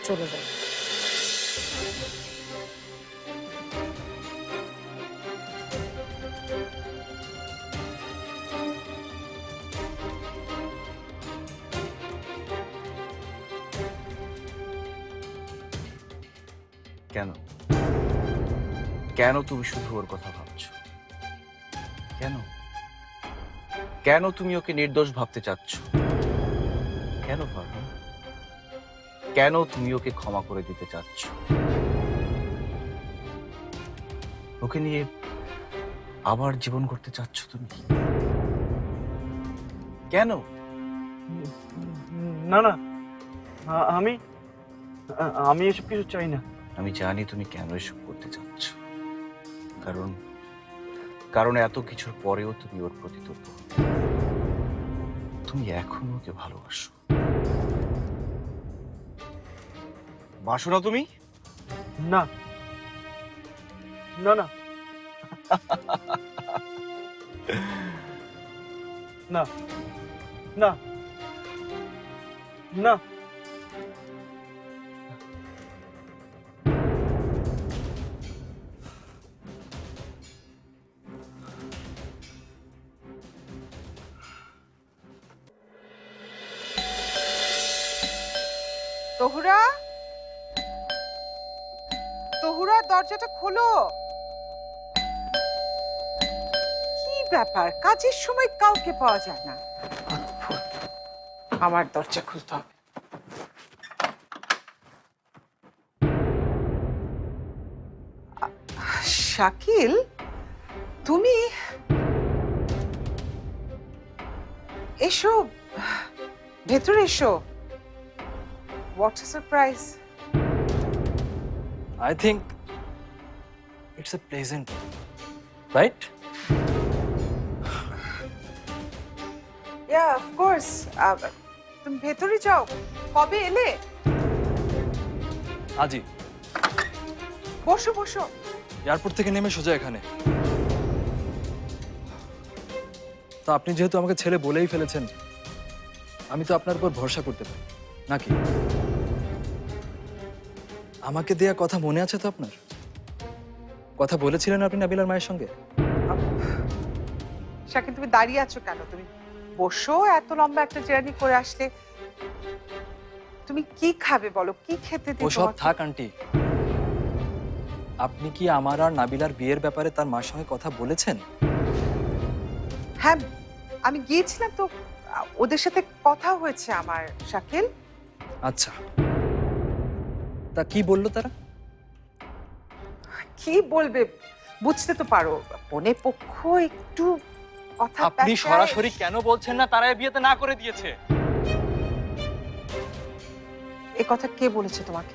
চলে যাও। কেন কেন তুমি শুধু ওর কথা ভাবছো? কেন কেন তুমি ওকে নির্দোষ ভাবতে চাচ্ছ? কেন ফারহান? কেন তুমি ওকে ক্ষমা করে দিতে চাচ্ছ? ওকে নিয়ে আবার জীবন করতে চাচ্ছ তুমি? কেন? না না, আমি আমি এসব কিছু চাই না। আমি জানি তুমি কেন এসব করতে চাচ্ছ। কারণ কারণ এত কিছুর পরেও তুমি ওর প্রতি তৎপর। তুমি এখনো ওকে ভালোবাসো। বাসো না তুমি? না না না না না না। তহুরা, তহুরা, দরজাটা খোলো। কি ব্যাপার, কাজের সময় কাউকে পাওয়া যায় না। আমার দরজা খুলতে হবে। শাকিল, তুমি এসো, ভেতরে এসো। What a surprise! I think it's a pleasant, right? Yeah, of course. তুমি ভেতরে যাও। কবে এলে? আজই বসো বসো। এয়ারপোর্ট থেকে নেমে সোজা এখানে। তো আপনি যেহেতু আমাকে ছেলে বলেই ফেলেছেন, আমি তো আপনার উপর ভরসা করতে পারি নাকি? আমাকে দেয়া কথা মনে আছে তো আপনার? কথা বলেছিলেন আপনি নাবিলার মায়ের সঙ্গে? শাকিল, তুমি দাঁড়িয়ে আছো কেন? তুমি বসো, এত লম্বা একটা জার্নি করে আসলে। তুমি কি খাবে বলো, কি খেতে দিই ওসব থাক আন্টি। আপনি কি আমার আর নাবিলার বিয়ের ব্যাপারে তার মার সঙ্গে কথা বলেছেন? হ্যাঁ, আমি গিয়েছিলাম তো, ওদের সাথে কথা হয়েছে আমার। শাকিল, আচ্ছা, তা কি বললো তারা? কি বলবে বুঝতে তো পারো, বোনের পক্ষ একটু কথা আপনি প্যাঁচায়। সরাসরি কেন বলছেন না তারা এই বিয়েতে না করে দিয়েছে? এ কথা কে বলেছে তোমাকে?